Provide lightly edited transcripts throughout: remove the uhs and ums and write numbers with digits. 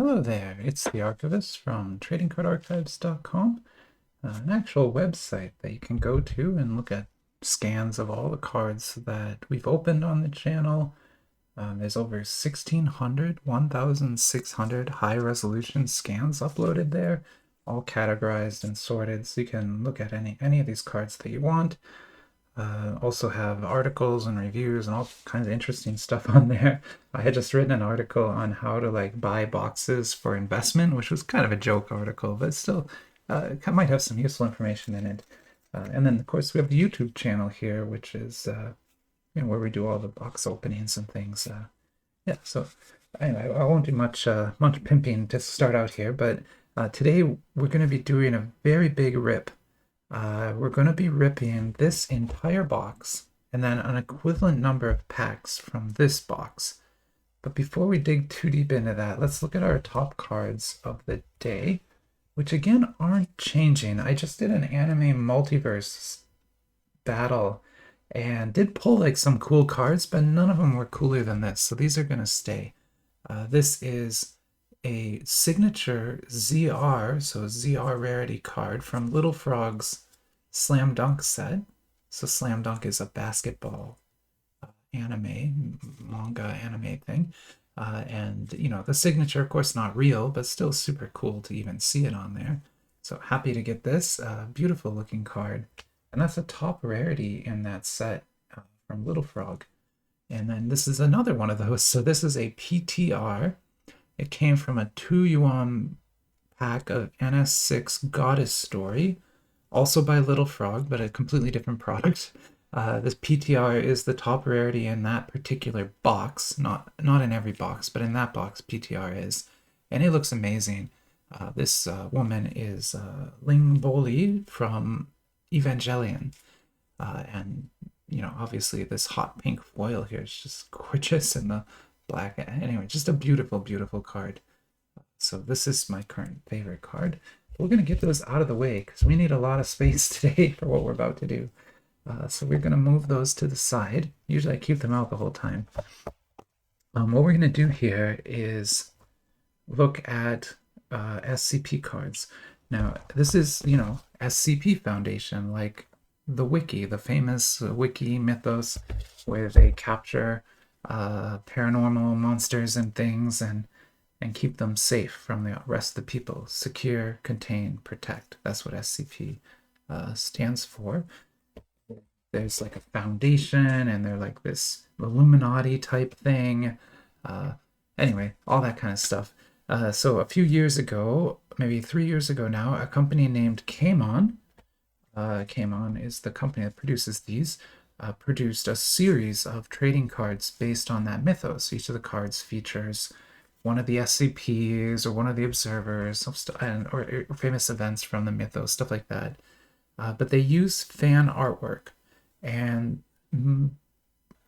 Hello there, it's the Archivist from tradingcardarchives.com, an actual website that you can go to and look at scans of all the cards that we've opened on the channel. There's over 1,600 high-resolution scans uploaded there, all categorized and sorted, so you can look at any of these cards that you want. Also have articles and reviews and all kinds of interesting stuff on there. I had just written an article on how to buy boxes for investment, which was kind of a joke article, but still it might have some useful information in it. And then of course we have the YouTube channel here, which is where we do all the box openings and things. Yeah, so anyway, I won't do much pimping to start out here, but today we're going to be doing a very big rip. We're going to be ripping this entire box and then an equivalent number of packs from this box. But before we dig too deep into that, let's look at our top cards of the day, which again aren't changing. I just did an anime multiverse battle and did pull some cool cards, but none of them were cooler than this, so these are going to stay. This is a signature ZR, so ZR rarity card from Little Frog's Slam Dunk set. So Slam Dunk is a basketball manga anime thing. And the signature, of course, not real, but still super cool to even see it on there. So happy to get this beautiful looking card. And that's a top rarity in that set from Little Frog. And then this is another one of those. So this is a PTR. It came from a 2 yuan pack of NS6 Goddess Story, also by Little Frog, but a completely different product. This PTR is the top rarity in that particular box, not in every box, but in that box PTR is, and it looks amazing. This woman is Ling Boli from Evangelion, and obviously this hot pink foil here is just gorgeous, and the black. Anyway, just a beautiful, beautiful card. So this is my current favorite card. We're going to get those out of the way because we need a lot of space today for what we're about to do. So we're going to move those to the side. Usually I keep them out the whole time. What we're going to do here is look at SCP cards. Now, this is, SCP Foundation, like the wiki, the famous wiki mythos where they capture paranormal monsters and things and keep them safe from the rest of the people. Secure, contain, protect. That's what SCP stands for. There's a foundation, and they're this Illuminati type thing. Anyway, all that kind of stuff. So a few years ago, maybe 3 years ago now, a company named Camon, Camon is the company that produces these, produced a series of trading cards based on that mythos. Each of the cards features one of the SCPs or one of the observers or famous events from the mythos, stuff like that. But they use fan artwork, and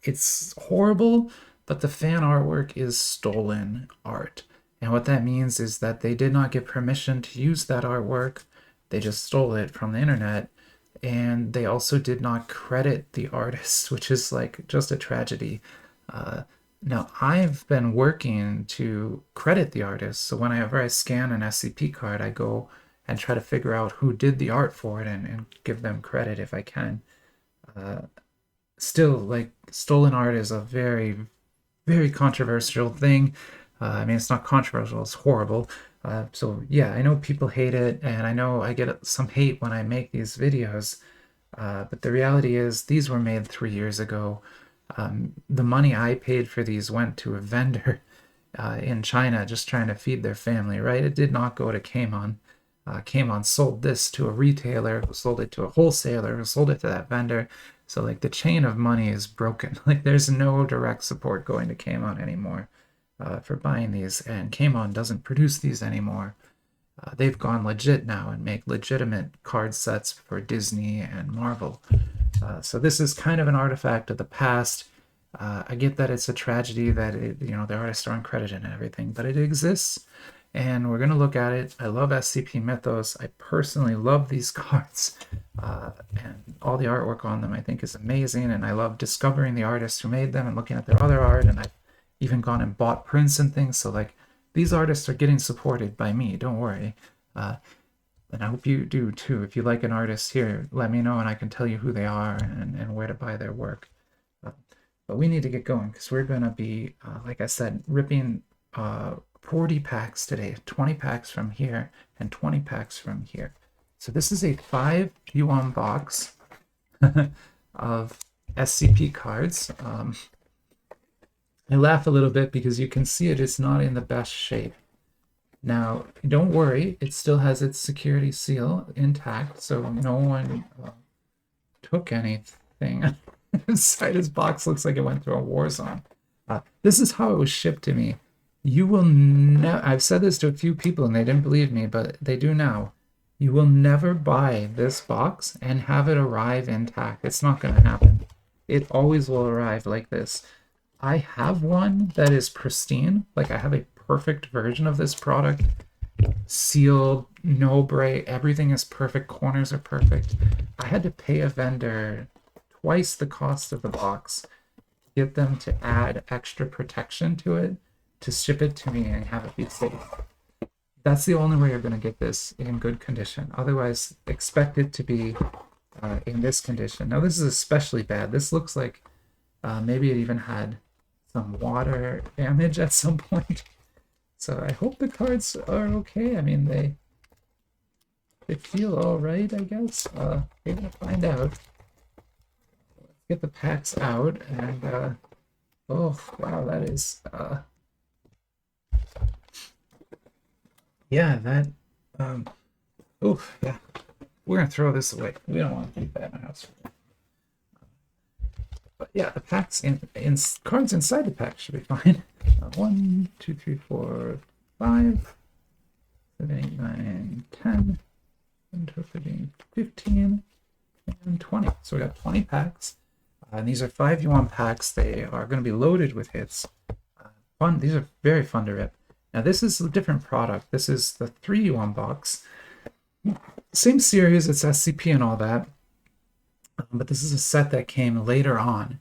it's horrible, but the fan artwork is stolen art. And what that means is that they did not get permission to use that artwork. They just stole it from the internet. And they also did not credit the artist, which is just a tragedy. Now, I've been working to credit the artist. So whenever I scan an SCP card, I go and try to figure out who did the art for it and give them credit if I can. Still, stolen art is a very, very controversial thing. I mean, it's not controversial, it's horrible. So yeah, I know people hate it, and I know I get some hate when I make these videos. But the reality is these were made 3 years ago. The money I paid for these went to a vendor in China just trying to feed their family, right? It did not go to Camon. Camon sold this to a retailer, who sold it to a wholesaler, who sold it to that vendor. So the chain of money is broken. There's no direct support going to Camon anymore for buying these, and Camon doesn't produce these anymore. They've gone legit now and make legitimate card sets for Disney and Marvel. So this is kind of an artifact of the past. I get that it's a tragedy that the artists are uncredited and everything, but it exists, and we're going to look at it. I love SCP Mythos. I personally love these cards, and all the artwork on them I think is amazing, and I love discovering the artists who made them and looking at their other art, and I've even gone and bought prints and things. So these artists are getting supported by me. Don't worry. And I hope you do too. If you like an artist here, let me know and I can tell you who they are and where to buy their work. But we need to get going because we're going to be, like I said, ripping 40 packs today. 20 packs from here and 20 packs from here. So this is a 5 yuan box of SCP cards. I laugh a little bit because you can see it is not in the best shape. Now, don't worry, it still has its security seal intact, so no one took anything. Inside his box looks like it went through a war zone. This is how it was shipped to me. You will never, I've said this to a few people and they didn't believe me, but they do now. You will never buy this box and have it arrive intact. It's not going to happen. It always will arrive like this. I have one that is pristine. Like I have a perfect version of this product. Sealed, no break, everything is perfect. Corners are perfect. I had to pay a vendor twice the cost of the box to get them to add extra protection to it to ship it to me and have it be safe. That's the only way you're going to get this in good condition. Otherwise, expect it to be in this condition. Now, this is especially bad. This looks like maybe it even had some water damage at some point. So I hope the cards are okay. I mean, they feel all right, I guess. We're going to find out. Let's get the packs out. And, oh, wow, that is... yeah, that, oh, yeah, we're gonna throw this away. We don't want to keep that in our house. But yeah, the packs in cards inside the pack should be fine. 1, 2, 3, 4, 5, 7, 8, 9, 10, 13, 15, and 20. So we got 20 packs. And these are 5 yuan packs. They are going to be loaded with hits. Fun. These are very fun to rip. Now this is a different product. This is the 3 yuan box. Same series, it's SCP and all that. But this is a set that came later on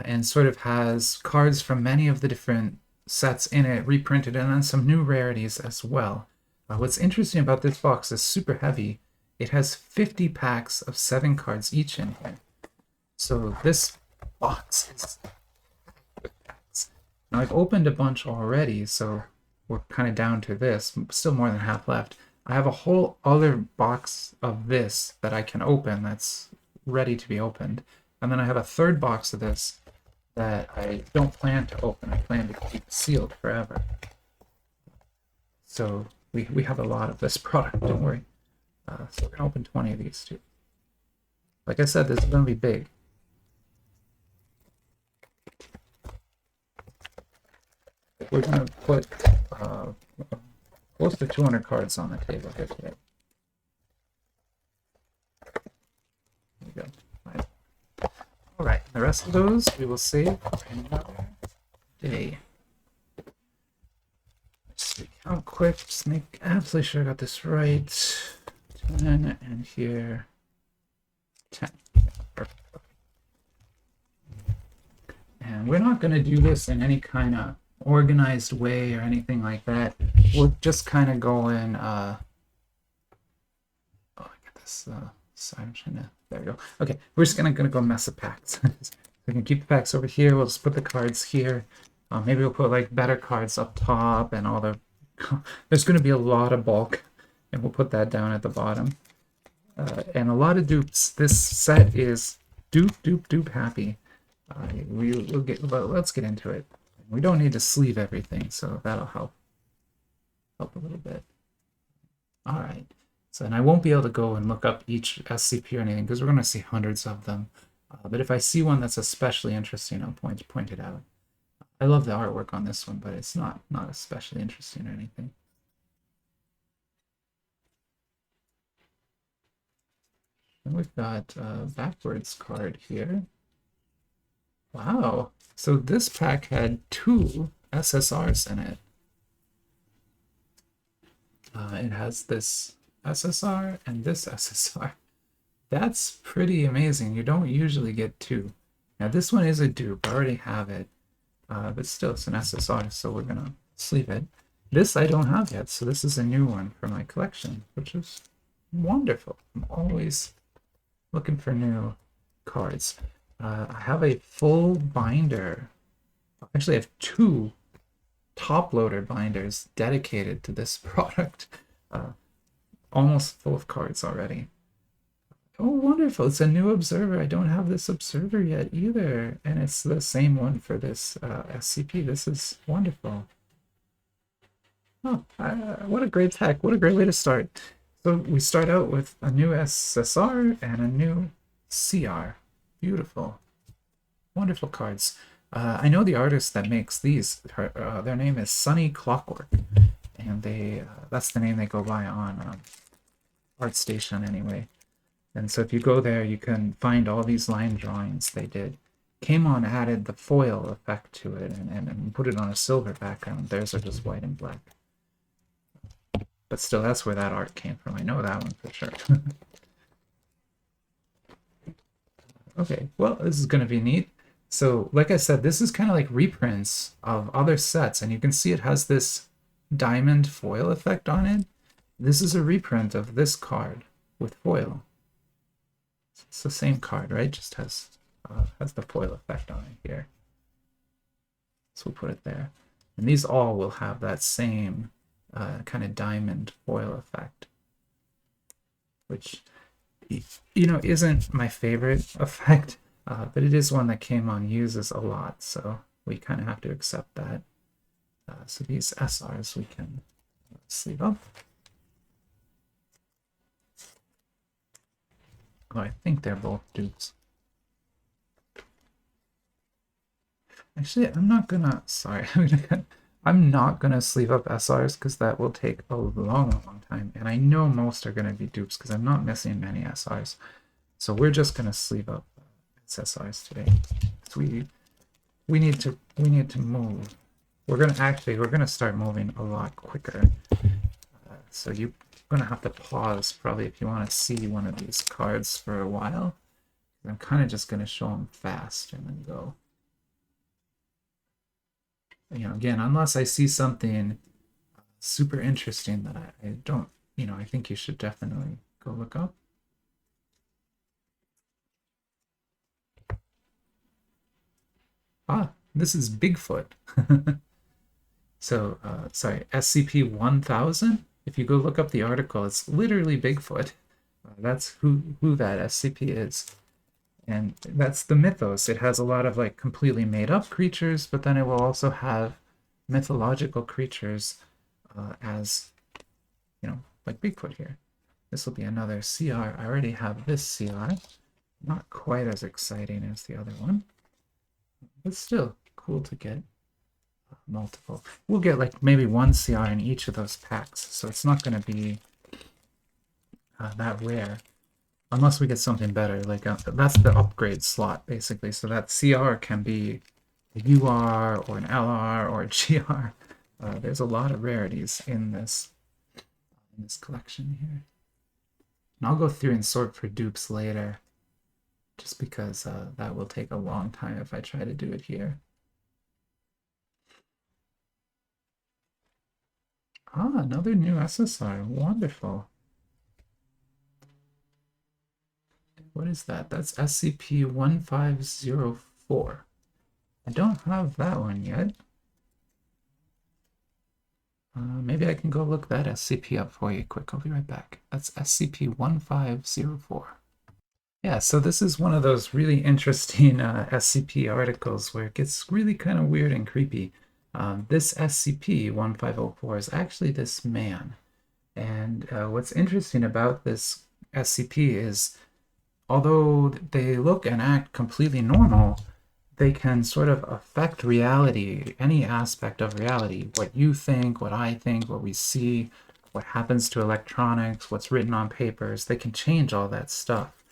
and sort of has cards from many of the different sets in it reprinted and then some new rarities as well. What's interesting about this box is super heavy. It has 50 packs of 7 cards each in here. So this box is packed with packs. Now I've opened a bunch already, so we're kind of down to this, still more than half left. I have a whole other box of this that I can open that's ready to be opened. And then I have a third box of this that I don't plan to open. I plan to keep sealed forever. So we have a lot of this product, don't worry. So we're going to open 20 of these too. Like I said, this is going to be big. We're going to put close to 200 cards on the table here today. There we go. Right. All right, the rest of those we will save for another day. Let's count quick, just make absolutely sure I got this right. 10 and here 10. Perfect. And we're not going to do this in any kind of organized way or anything like that. We're just kind of going oh, I got this sorry, I'm trying to, there we go. Okay, we're just gonna go mess with packs. We can keep the packs over here. We'll just put the cards here. Maybe we'll put like better cards up top and all the there's going to be a lot of bulk and we'll put that down at the bottom. And a lot of dupes. This set is dupe happy. We'll get, but let's get into it. We don't need to sleeve everything, so that'll help a little bit. All right. So, and I won't be able to go and look up each SCP or anything because we're going to see hundreds of them. But if I see one that's especially interesting, I'll point it out. I love the artwork on this one, but it's not especially interesting or anything. And we've got a backwards card here. Wow. So this pack had 2 SSRs in it. It has this SSR and this SSR. That's pretty amazing. You don't usually get 2. Now this one is a dupe. I already have it. But still, it's an SSR, so we're going to sleeve it. This I don't have yet, so this is a new one for my collection, which is wonderful. I'm always looking for new cards. I have a full binder. Actually, I have two top loader binders dedicated to this product. Almost full of cards already. Oh, wonderful. It's a new observer. I don't have this observer yet either. And it's the same one for this SCP. This is wonderful. Oh, what a great tech. What a great way to start. So we start out with a new SSR and a new CR. Beautiful. Wonderful cards. I know the artist that makes these. Their name is Sunny Clockwork. And that's the name they go by on ArtStation anyway. And so if you go there, you can find all these line drawings they did. Camon added the foil effect to it and put it on a silver background. Theirs are just white and black. But still, that's where that art came from. I know that one for sure. Okay, well, this is going to be neat. So, like I said, this is kind of like reprints of other sets, and you can see it has this diamond foil effect on it. This is a reprint of this card with foil. It's the same card, right? Just has the foil effect on it here. So we'll put it there. And these all will have that same kind of diamond foil effect, which, you know, isn't my favorite effect, but it is one that Camon uses a lot, so we kind of have to accept that. So these SRs we can sleeve up. Oh, I think they're both dupes. Actually, I'm not gonna, sorry, I'm not gonna sleeve up SRs because that will take a long time, and I know most are gonna be dupes because I'm not missing many SRs. So we're just gonna sleeve up SSRs today. So we need to move. We're gonna start moving a lot quicker. So you're gonna have to pause probably if you want to see one of these cards for a while. I'm kind of just gonna show them fast and then go. You know, again, unless I see something super interesting that I don't, you know, I think you should definitely go look up. Ah, this is Bigfoot. So, sorry, SCP-1000. If you go look up the article, it's literally Bigfoot. That's who that SCP is. And that's the mythos. It has a lot of like completely made up creatures, but then it will also have mythological creatures as, you know, like Bigfoot here. This will be another CR. I already have this CR. Not quite as exciting as the other one, but still cool to get multiple. We'll get like maybe one CR in each of those packs, so it's not going to be that rare. Unless we get something better, like that's the upgrade slot, basically. So that CR can be a UR or an LR or a GR. There's a lot of rarities in this collection here. And I'll go through and sort for dupes later, just because that will take a long time if I try to do it here. Ah, another new SSR. Wonderful. What is that? That's SCP-1504. I don't have that one yet. Maybe I can go look that SCP up for you quick. I'll be right back. That's SCP-1504. Yeah, so this is one of those really interesting SCP articles where it gets really kind of weird and creepy. This SCP-1504 is actually this man. And what's interesting about this SCP is, although they look and act completely normal, they can sort of affect reality, any aspect of reality. What you think, what I think, what we see, what happens to electronics, what's written on papers, they can change all that stuff.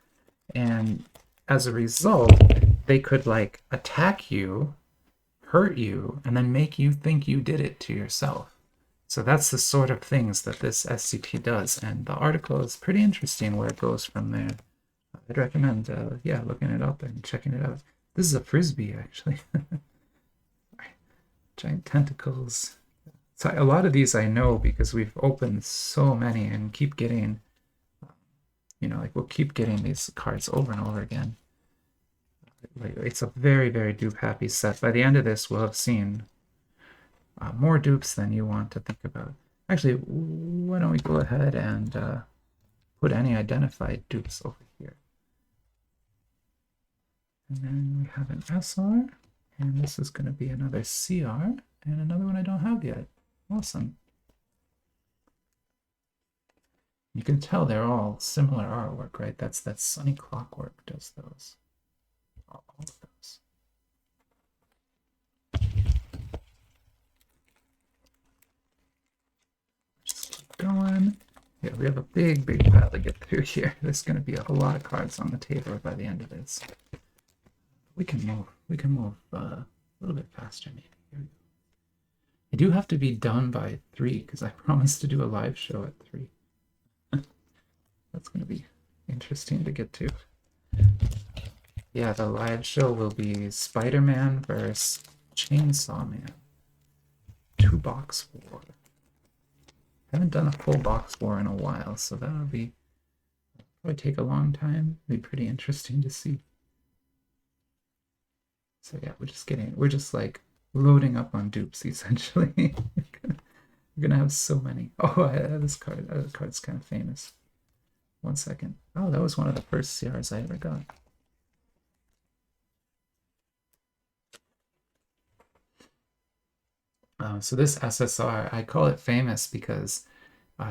And as a result, they could like attack you, hurt you, and then make you think you did it to yourself. So that's the sort of things that this SCP does. And the article is pretty interesting where it goes from there. I'd recommend, yeah, looking it up and checking it out. This is a frisbee, actually. Giant tentacles. So a lot of these I know because we've opened so many and keep getting, you know, like we'll keep getting these cards over and over again. Like, it's a very, very dupe happy set. By the end of this, we'll have seen more dupes than you want to think about. Actually, why don't we go ahead and put any identified dupes over here. And then we have an SR, and this is going to be another CR, and another one I don't have yet. Awesome. You can tell they're all similar artwork, right? That's that Sunny Clockwork does those. All of those. Just keep going. Yeah, we have a big, big pile to get through here. There's going to be a lot of cards on the table by the end of this. We can move. We can move a little bit faster, maybe. Here we go. I do have to be done by 3 because I promised to do a live show at 3. That's going to be interesting to get to. Yeah, the live show will be Spider-Man versus Chainsaw Man. 2-box war. Haven't done a full box war in a while, so that'll be probably take a long time. Be pretty interesting to see. So yeah, we're just like loading up on dupes essentially. We're gonna have so many. Oh, this card's kind of famous. 1 second. Oh, that was one of the first CRs I ever got. So this SSR, I call it famous because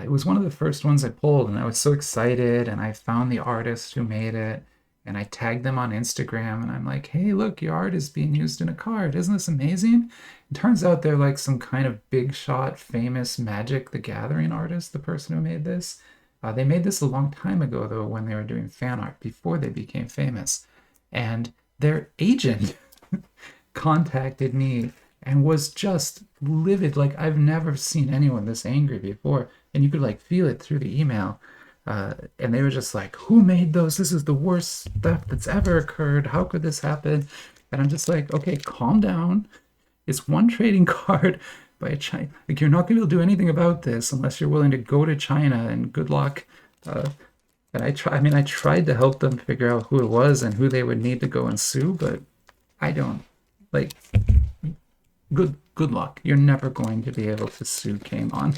it was one of the first ones I pulled, and I was so excited, and I found the artist who made it, and I tagged them on Instagram, and I'm like, hey, look, your art is being used in a card. Isn't this amazing? It turns out they're like some kind of big shot, famous Magic the Gathering artist, the person who made this. They made this a long time ago, though, when they were doing fan art, before they became famous. And their agent contacted me and was just livid. Like, I've never seen anyone this angry before. And you could like feel it through the email. And they were just like, who made those? This is the worst stuff that's ever occurred. How could this happen? And I'm just like, okay, calm down. It's one trading card by China. Like, you're not going to be able to do anything about this unless you're willing to go to China, and good luck. And I tried to help them figure out who it was and who they would need to go and sue, but I don't. Like, good luck. You're never going to be able to sue Camon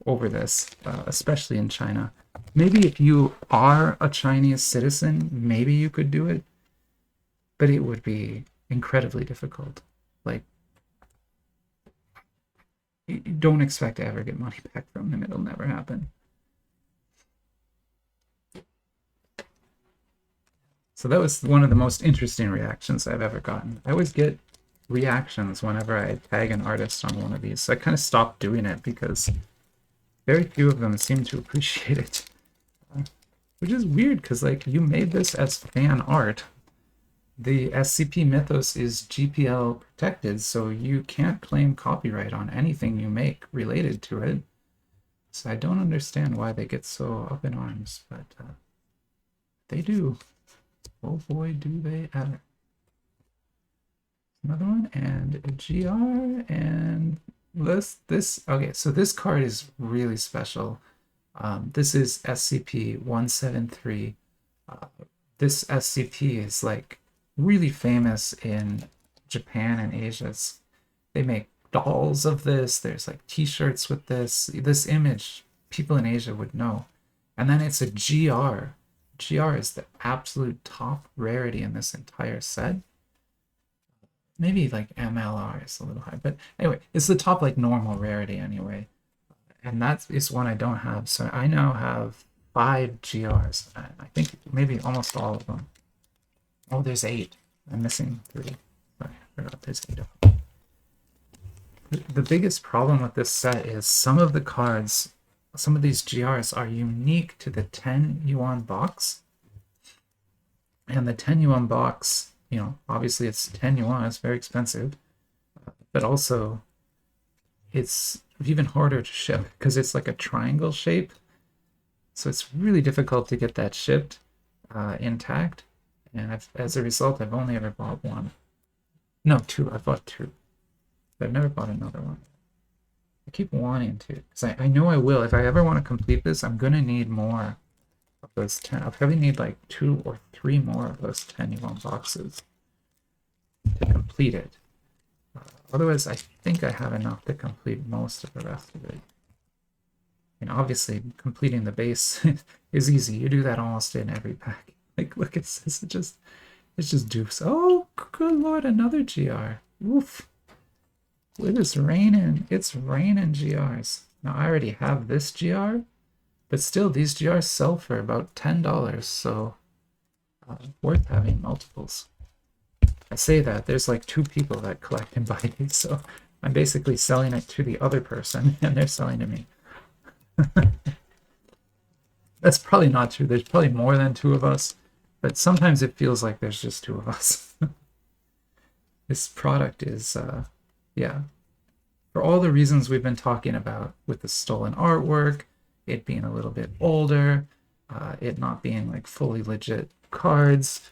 over this, especially in China. Maybe if you are a Chinese citizen, maybe you could do it, but it would be incredibly difficult. Like, you don't expect to ever get money back from them. It'll never happen. So that was one of the most interesting reactions I've ever gotten. I always get reactions whenever I tag an artist on one of these, so I kind of stopped doing it because very few of them seem to appreciate it. Which is weird, because like, you made this as fan art. The SCP mythos is GPL protected, so you can't claim copyright on anything you make related to it. So I don't understand why they get so up in arms, but they do. Oh boy, do they ever. Another one, and a GR, and this. Okay, so this card is really special. This is SCP-173. This SCP is like really famous in Japan and Asia. They make dolls of this. There's like t-shirts with this. This image, people in Asia would know. And then it's a GR. GR is the absolute top rarity in this entire set. Maybe like MLR is a little high, but anyway, it's the top like normal rarity anyway. And that is one I don't have. So I now have 5 GRs. I think maybe almost all of them. Oh, there's 8. I'm missing 3. Sorry, I forgot there's 8 of them. The biggest problem with this set is some of the cards, some of these GRs are unique to the 10 yuan box. And the 10 yuan box, you know, obviously it's 10 yuan, it's very expensive. But also, it's even harder to ship because it's like a triangle shape. So it's really difficult to get that shipped intact. And as a result, I've only ever bought 1. No, 2. I've bought 2. But I've never bought another one. I keep wanting to, because I know I will. If I ever want to complete this, I'm going to need more of those 10. I'll probably need like 2 or 3 more of those 10 yuan boxes to complete it. Otherwise, I think I have enough to complete most of the rest of it. And obviously, completing the base is easy. You do that almost in every pack. Like, look at this. It's just dupes. Oh, good lord, another GR. Oof. It is raining. It's raining GRs. Now, I already have this GR, but still, these GRs sell for about $10, so worth having multiples. I say that, there's like 2 people that collect and buy these, so I'm basically selling it to the other person, and they're selling to me. That's probably not true. There's probably more than 2 of us, but sometimes it feels like there's just 2 of us. This product is, yeah, for all the reasons we've been talking about, with the stolen artwork, it being a little bit older, it not being like fully legit cards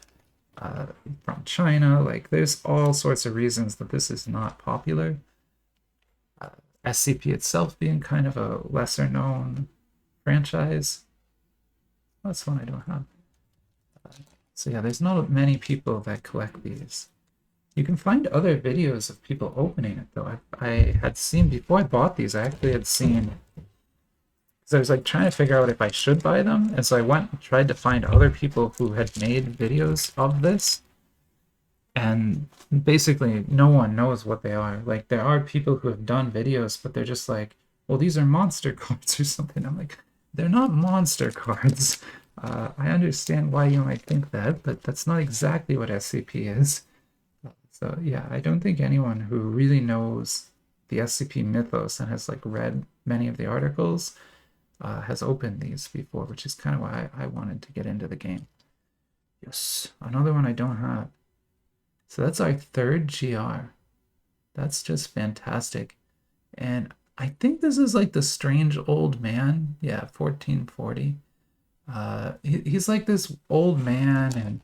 from China. Like, there's all sorts of reasons that this is not popular. SCP itself being kind of a lesser known franchise. That's one I don't have. So yeah, there's not many people that collect these. You can find other videos of people opening it, though. I had seen, before I bought these, I actually had seen, because I was like trying to figure out if I should buy them, and so I went and tried to find other people who had made videos of this, and basically no one knows what they are. Like, there are people who have done videos, but they're just like, well, these are monster cards or something. I'm like, they're not monster cards. I understand why you might think that, but that's not exactly what SCP is. So yeah, I don't think anyone who really knows the SCP mythos and has like read many of the articles has opened these before, which is kind of why I wanted to get into the game. Yes, another one I don't have. So that's our 3rd GR. That's just fantastic. And I think this is like the strange old man. Yeah, 1440. He's like this old man, and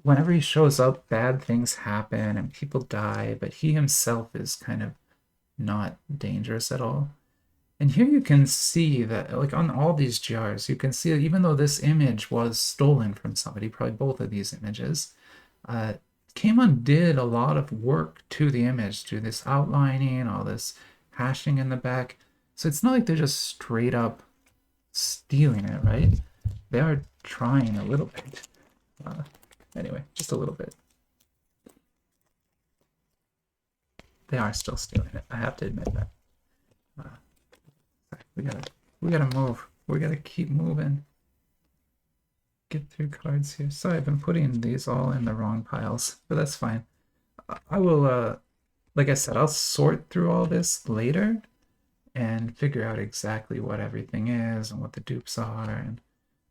whenever he shows up, bad things happen and people die, but he himself is kind of not dangerous at all. And here you can see that, like, on all these GRs, you can see that even though this image was stolen from somebody, probably both of these images, Camon did a lot of work to the image, to this outlining, all this hashing in the back. So it's not like they're just straight up stealing it, right? They are trying a little bit. Anyway, just a little bit. They are still stealing it. I have to admit that. We gotta move. We gotta keep moving. Get through cards here. Sorry, I've been putting these all in the wrong piles, but that's fine. I will, like I said, I'll sort through all this later and figure out exactly what everything is and what the dupes are. And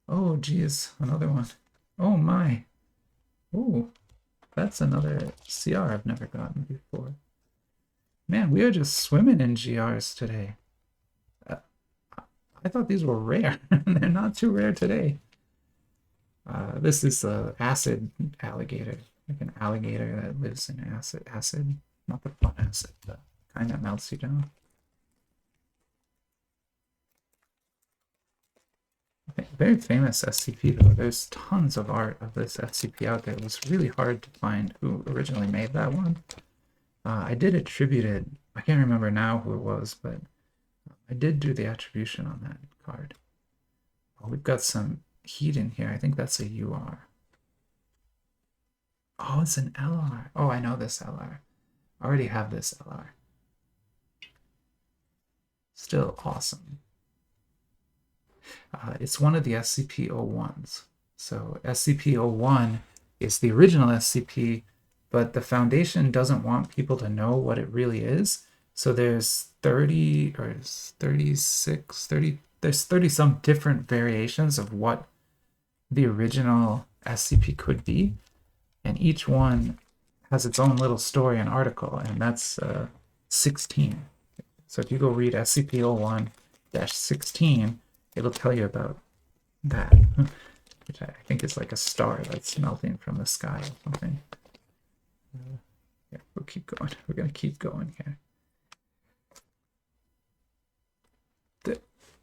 oh, geez, another one. Oh my. Oh, that's another CR I've never gotten before. Man, we are just swimming in GRs today. I thought these were rare. They're not too rare today. This is a acid alligator, like an alligator that lives in acid, not the fun acid, the kind that melts you down. Very famous SCP though. There's tons of art of this SCP out there. It was really hard to find who originally made that one. I did attribute it. I can't remember now who it was, but I did do the attribution on that card. Oh, we've got some heat in here. I think that's a UR. Oh, it's an LR. Oh, I know this LR. I already have this LR. Still awesome. It's one of the SCP-01s. So SCP-01 is the original SCP, but the Foundation doesn't want people to know what it really is. So there's 30 or 36, 30, there's 30 some different variations of what the original SCP could be. And each one has its own little story and article, and that's 16. So if you go read SCP-01-16, it'll tell you about that, which I think is like a star that's melting from the sky or something. Yeah, we'll keep going. We're going to keep going here.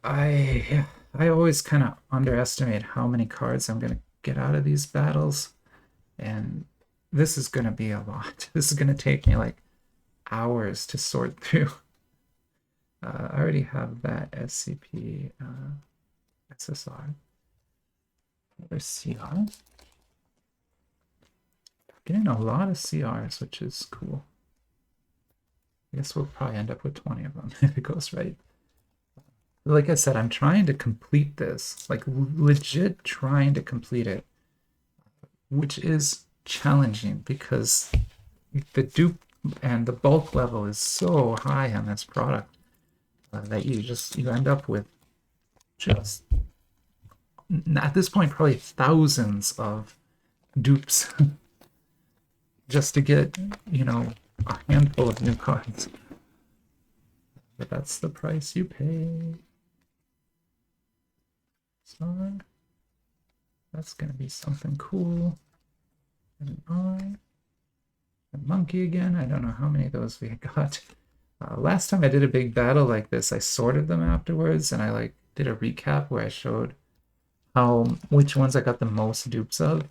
I always kind of underestimate how many cards I'm gonna get out of these battles, and this is gonna be a lot. This is gonna take me like hours to sort through. I already have that SCP, SSR, another CR. Getting a lot of CRs, which is cool. I guess we'll probably end up with 20 of them if it goes right. Like I said, I'm trying to complete this, like legit trying to complete it, which is challenging because the dupe and the bulk level is so high on this product that you end up with just at this point probably thousands of dupes just to get, you know, a handful of new cards. But that's the price you pay. So that's gonna be something cool. And a monkey again. I don't know how many of those we got. Last time I did a big battle like this, I sorted them afterwards, and I like did a recap where I showed which ones I got the most dupes of,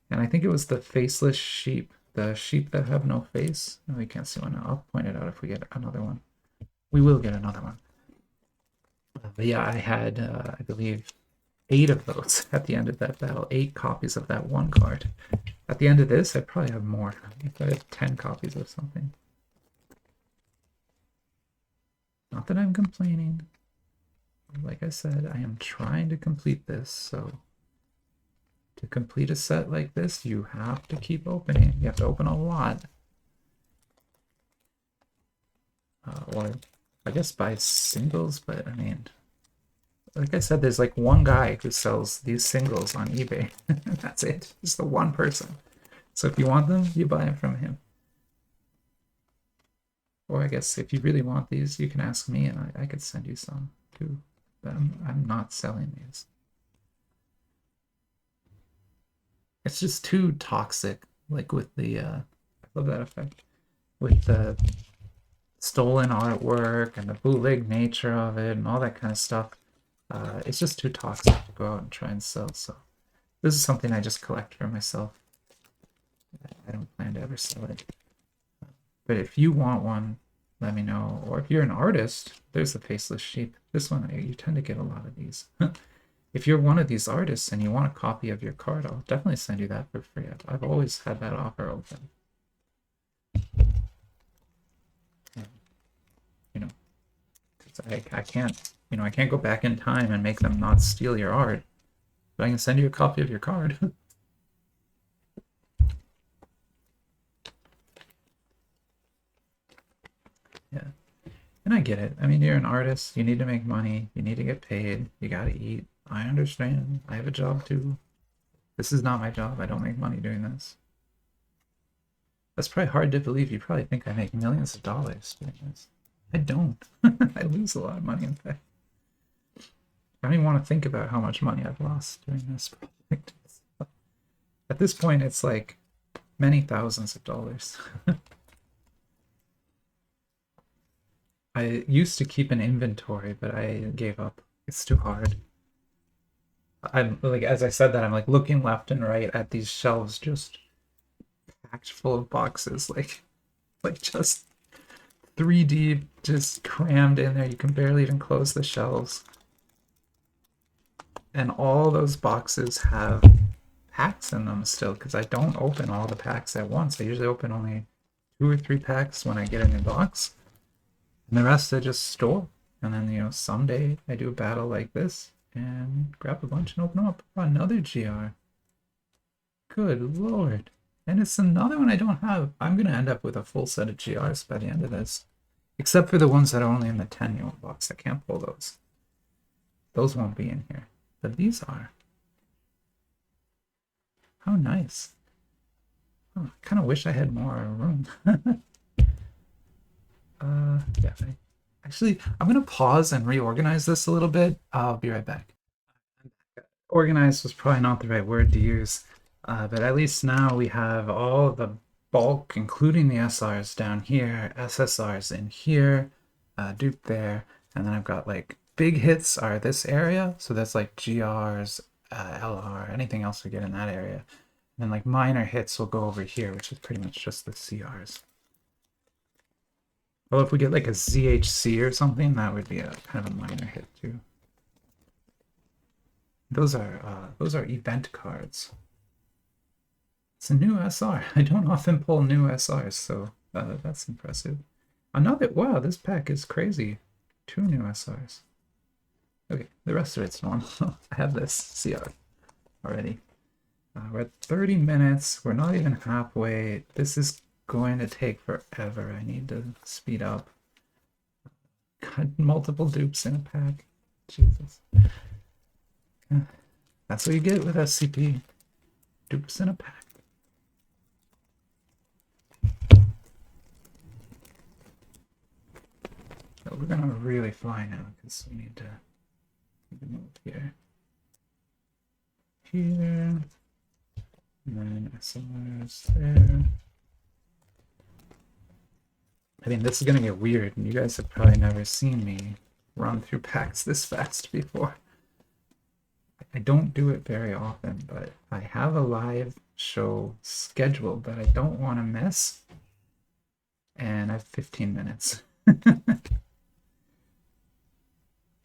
and I think it was the faceless sheep, the sheep that have no face. Oh, we can't see one now. I'll point it out if we get another one. We will get another one. But yeah, I had I believe 8 of those at the end of that battle. 8 copies of that one card. At the end of this, I probably have more. I have 10 copies of something. Not that I'm complaining. Like I said, I am trying to complete this, so to complete a set like this, you have to keep opening. You have to open a lot. Or I guess buy singles, but I mean, like I said, there's like one guy who sells these singles on eBay. That's it. Just the one person. So if you want them, you buy them from him. Or I guess if you really want these, you can ask me and I could send you some too. But I'm not selling these. It's just too toxic, like with the I love that effect. With the stolen artwork and the bootleg nature of it and all that kind of stuff. It's just too toxic to go out and try and sell. So this is something I just collect for myself. I don't plan to ever sell it. But if you want one, let me know. Or if you're an artist, there's the faceless sheep. This one, you tend to get a lot of these. If you're one of these artists and you want a copy of your card, I'll definitely send you that for free. I've always had that offer open. You know, I can't, you know, I can't go back in time and make them not steal your art, but I can send you a copy of your card. Yeah. And I get it. I mean, you're an artist, you need to make money, you need to get paid, you gotta eat. I understand. I have a job too. This is not my job. I don't make money doing this. That's probably hard to believe. You probably think I make millions of dollars doing this. I don't. I lose a lot of money, in fact. I don't even want to think about how much money I've lost doing this project. At this point, it's like many thousands of dollars. I used to keep an inventory, but I gave up. It's too hard. I'm like, as I said that, I'm like looking left and right at these shelves just packed full of boxes, like just 3 deep, just crammed in there. You can barely even close the shelves. And all those boxes have packs in them still, because I don't open all the packs at once. I usually open only 2 or 3 packs when I get a new box. And the rest I just store. And then, you know, someday I do a battle like this and grab a bunch and open them up. Oh, another GR. Good lord. And it's another one I don't have. I'm going to end up with a full set of GRs by the end of this. Except for the ones that are only in the 10-year-old box. I can't pull those. Those won't be in here. But these are. How nice. Oh, I kind of wish I had more room. Yeah. Actually, I'm going to pause and reorganize this a little bit. I'll be right back. Organized was probably not the right word to use, but at least now we have all the bulk, including the SRs down here, SSRs in here, dupe there, and then I've got like big hits are this area, so that's like GRs, LR, anything else we get in that area. And then like minor hits will go over here, which is pretty much just the CRs. Well, if we get like a ZHC or something, that would be a kind of a minor hit too. Those are event cards. It's a new SR. I don't often pull new SRs, so that's impressive. Another, wow, this pack is crazy. 2 new SRs. Okay, the rest of it's normal. I have this CR already. We're at 30 minutes. We're not even halfway. This is going to take forever. I need to speed up. Got multiple dupes in a pack. Jesus. That's what you get with SCP. Dupes in a pack. So we're gonna really fly now because we need to move here. Here. And then SLRs there. I mean, this is gonna get weird, and you guys have probably never seen me run through packs this fast before. I don't do it very often, but I have a live show scheduled that I don't want to miss, and I have 15 minutes.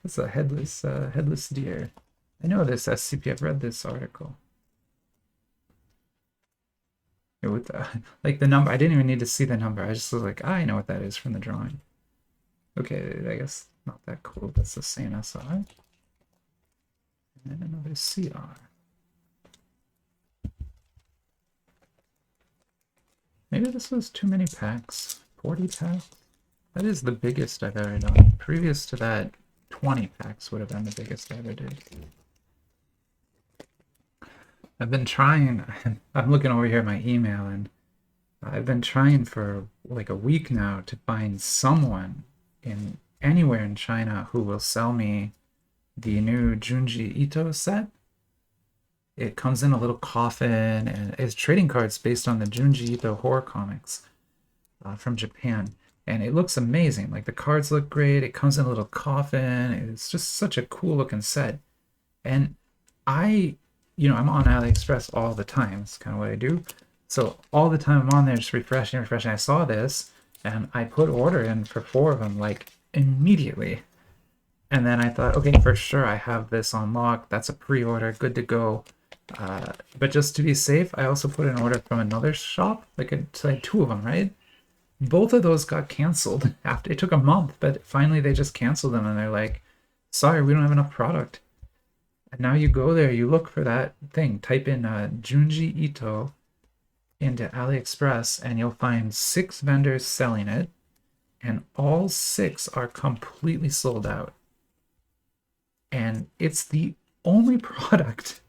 It's a headless deer. I know this SCP. I've read this article. With like the number, I didn't even need to see the number. I just was like, I know what that is from the drawing. Okay, I guess not that cool. That's the same SR. And then another CR. Maybe this was too many packs. 40 packs? That is the biggest I've ever done. Previous to that, 20 packs would have been the biggest I ever did. I've been trying, I'm looking over here at my email, and I've been trying for like a week now to find someone in anywhere in China who will sell me the new Junji Ito set. It comes in a little coffin, and it's trading cards based on the Junji Ito horror comics from Japan. And it looks amazing. Like the cards look great. It comes in a little coffin. It's just such a cool looking set. And I'm on AliExpress all the time. It's kind of what I do. So all the time I'm on there just refreshing. I saw this and I put order in for 4 of them like immediately. And then I thought, okay, for sure I have this on lock. That's a pre-order, good to go. But just to be safe, I also put an order from another shop, like 2 of them, right? Both of those got canceled after it took a month, but finally they just canceled them and they're like, sorry, we don't have enough product. And now you go there, you look for that thing, type in Junji Ito into AliExpress, and you'll find 6 vendors selling it, and all 6 are completely sold out. And it's the only product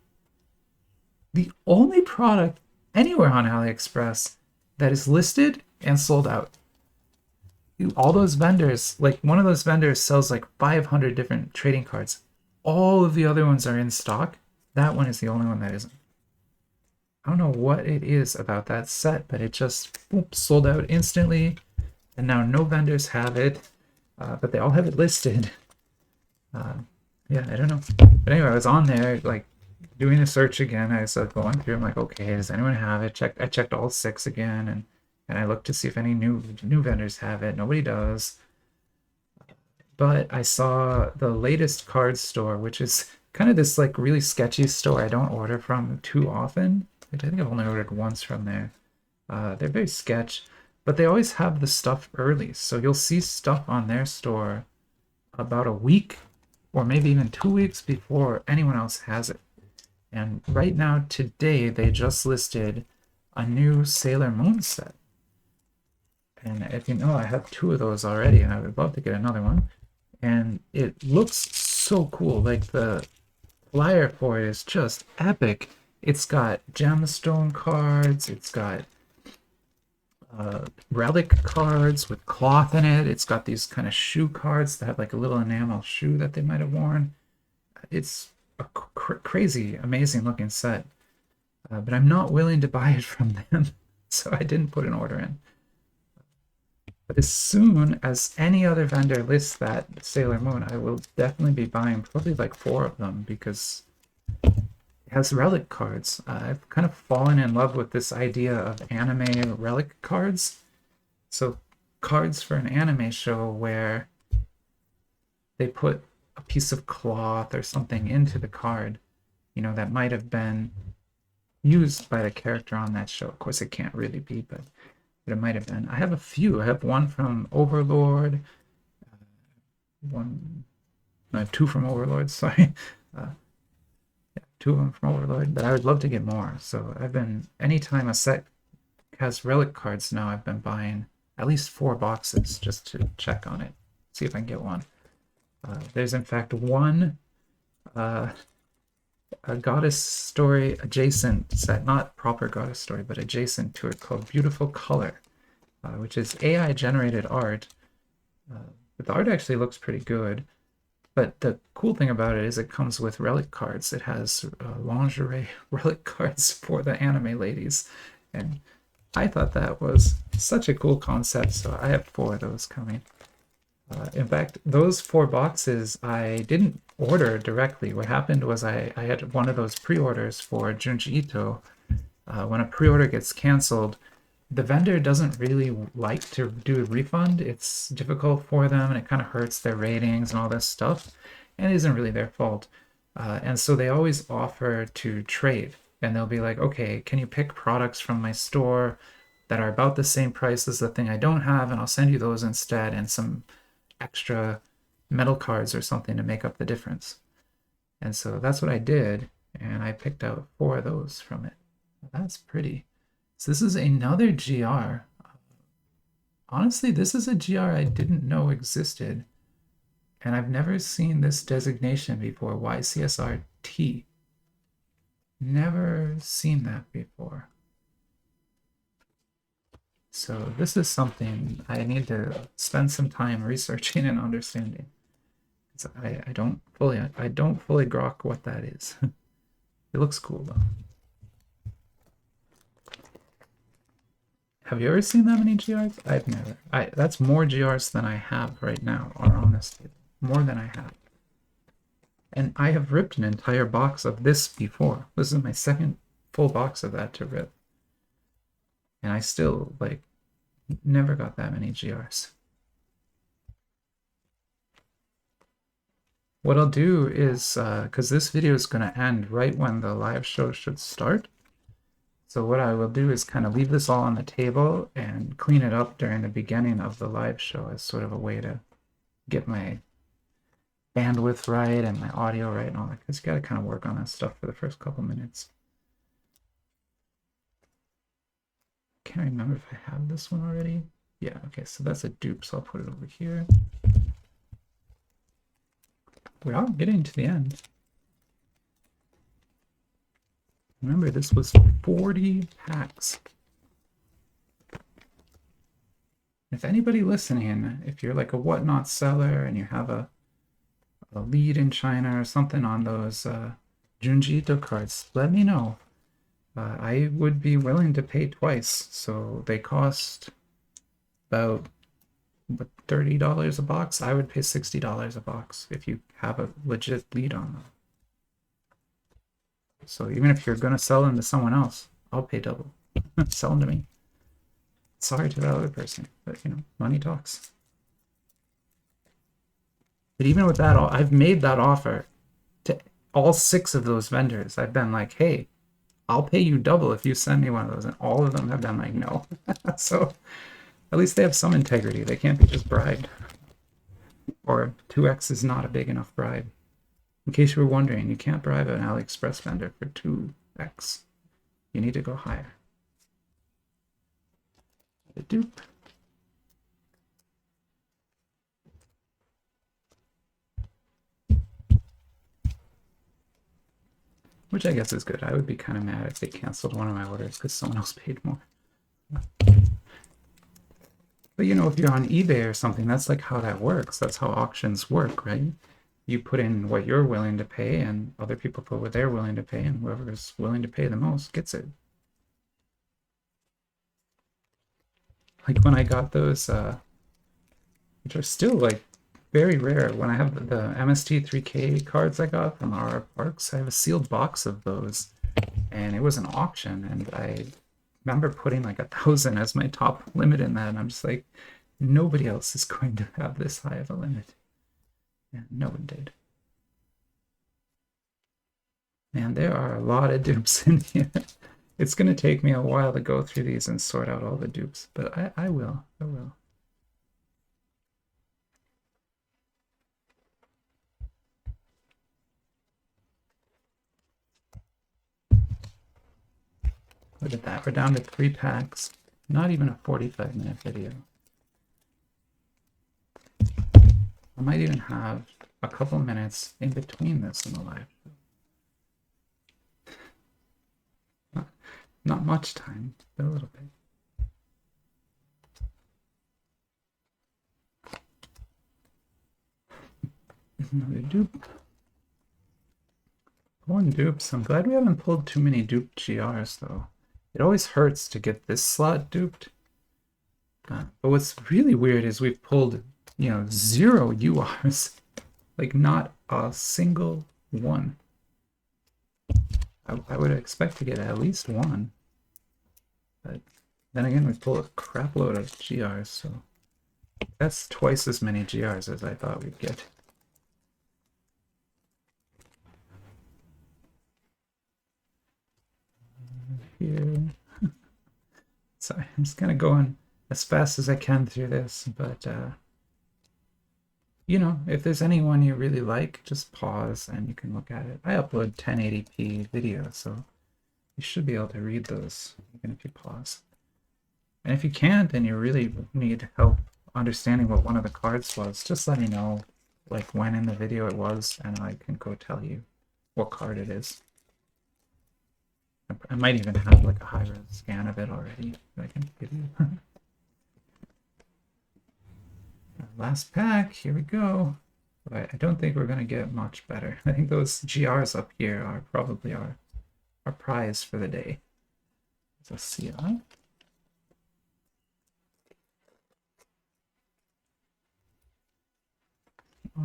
anywhere on AliExpress that is listed and sold out. All those vendors, like one of those vendors sells like 500 different trading cards. All of the other ones are in stock. That one is the only one that isn't. I don't know what it is about that set, but it just sold out instantly. And now no vendors have it, but they all have it listed. Yeah, I don't know. But anyway, I was on there, like, doing a search again. I was going through. I'm like, okay, does anyone have it? I checked all 6 again, and I looked to see if any new vendors have it. Nobody does. But I saw the latest card store, which is kind of this like really sketchy store I don't order from too often. I think I've only ordered once from there. They're very sketch, but they always have the stuff early. So you'll see stuff on their store about a week or maybe even 2 weeks before anyone else has it. And right now, today, they just listed a new Sailor Moon set. And if you know, I have 2 of those already, and I would love to get another one. And it looks so cool. Like the flyer for it is just epic. It's got gemstone cards. It's got relic cards with cloth in it. It's got these kind of shoe cards that have like a little enamel shoe that they might have worn. It's a crazy, amazing looking set. But I'm not willing to buy it from them, so I didn't put an order in. But as soon as any other vendor lists that Sailor Moon, I will definitely be buying probably like 4 of them because it has relic cards. I've kind of fallen in love with this idea of anime relic cards. So cards for an anime show where they put a piece of cloth or something into the card, you know, that might have been used by the character on that show. Of course, it can't really be, but it might have been. I have a few. I have one from Overlord, I have 2 from Overlord, sorry. Yeah, 2 of them from Overlord, but I would love to get more. So I've been, anytime a set has relic cards now, I've been buying at least 4 boxes just to check on it, see if I can get one. There's in fact one a goddess story adjacent set, not proper goddess story, but adjacent to it, called Beautiful Color, which is AI generated art. But the art actually looks pretty good. But the cool thing about it is it comes with relic cards. It has lingerie relic cards for the anime ladies. And I thought that was such a cool concept, so I have 4 of those coming. In fact, those 4 boxes I didn't order directly. What happened was I had one of those pre-orders for Junji Ito. When a pre-order gets canceled, the vendor doesn't really like to do a refund. It's difficult for them, and it kind of hurts their ratings and all this stuff. And it isn't really their fault. And so they always offer to trade. And they'll be like, okay, can you pick products from my store that are about the same price as the thing I don't have, and I'll send you those instead, and some extra metal cards or something to make up the difference. And so that's what I did, and I picked out 4 of those from it. That's pretty. So this is another GR. Honestly, this is a GR I didn't know existed, and I've never seen this designation before, YCSRT. Never seen that before. So this is something I need to spend some time researching and understanding. I don't fully grok what that is. It looks cool though. Have you ever seen that many GRs? I've never. That's more GRs than I have right now are on this table. More than I have. And I have ripped an entire box of this before. This is my second full box of that to rip. And I still, like, never got that many GRs. What I'll do is, because this video is going to end right when the live show should start. So what I will do is kind of leave this all on the table and clean it up during the beginning of the live show as sort of a way to get my bandwidth right and my audio right and all that, because you got to kind of work on that stuff for the first couple minutes. Can't remember if I have this one already. Yeah, okay, so that's a dupe, so I'll put it over here. We are getting to the end. Remember, this was 40 packs. If anybody listening, if you're like a whatnot seller and you have a lead in China or something on those Junji Ito cards, let me know. I would be willing to pay twice. So they cost about $30 a box. I would pay $60 a box if you have a legit lead on them. So even if you're going to sell them to someone else, I'll pay double. Sell them to me. Sorry to that other person, but you know, money talks. But even with that, I've made that offer to all 6 of those vendors. I've been like, hey, I'll pay you double if you send me one of those. And all of them have been like, no. So at least they have some integrity. They can't be just bribed. Or 2x is not a big enough bribe. In case you were wondering, you can't bribe an AliExpress vendor for 2x. You need to go higher. The dupe. Which I guess is good. I would be kind of mad if they canceled one of my orders because someone else paid more. But you know, if you're on eBay or something, that's like how that works. That's how auctions work, right? You put in what you're willing to pay and other people put what they're willing to pay, and whoever is willing to pay the most gets it. Like when I got those which are still like very rare. When I have the MST 3K cards I got from our parks, I have a sealed box of those, and it was an auction, and I remember putting like 1,000 as my top limit in that, and I'm just like, nobody else is going to have this high of a limit. And no one did. Man, there are a lot of dupes in here. It's going to take me a while to go through these and sort out all the dupes, but I will. I will. Look at that. We're down to 3 packs. Not even a 45-minute video. I might even have a couple minutes in between this and the live show. Not much time, but a little bit. Another dupe. Pulling dupes. I'm glad we haven't pulled too many duped GRs though. It always hurts to get this slot duped. But what's really weird is we've pulled, 0 URs. Like not a single one. I would expect to get at least one. But then again, we pull a crap load of GRs, so that's twice as many GRs as I thought we'd get. Here. Sorry, I'm just kind of going as fast as I can through this, but if there's anyone you really like, just pause and you can look at it. I upload 1080p videos, so you should be able to read those even if you pause. And if you can't and you really need help understanding what one of the cards was, just let me know like when in the video it was, and I can go tell you what card it is. I might even have like a high-res scan of it already that I can give you. Last pack, here we go. But I don't think we're going to get much better. I think those GRs up here are probably our prize for the day. Let's see that. I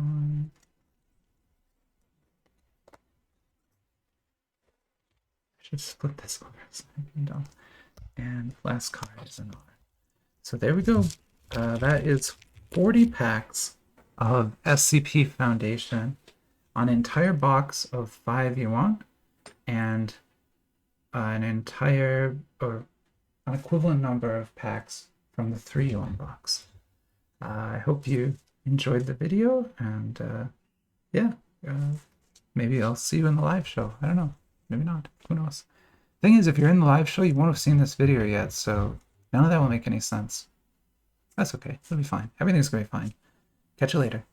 should split this over so I can do. And last card is an R. So there we go. That is 40 packs of SCP Foundation on an entire box of 5 yuan and an entire or an equivalent number of packs from the 3 yuan box. I hope you enjoyed the video, and maybe I'll see you in the live show. I don't know. Maybe not. Who knows? Thing is, if you're in the live show, you won't have seen this video yet, so none of that will make any sense. That's okay. It'll be fine. Everything's going to be fine. Catch you later.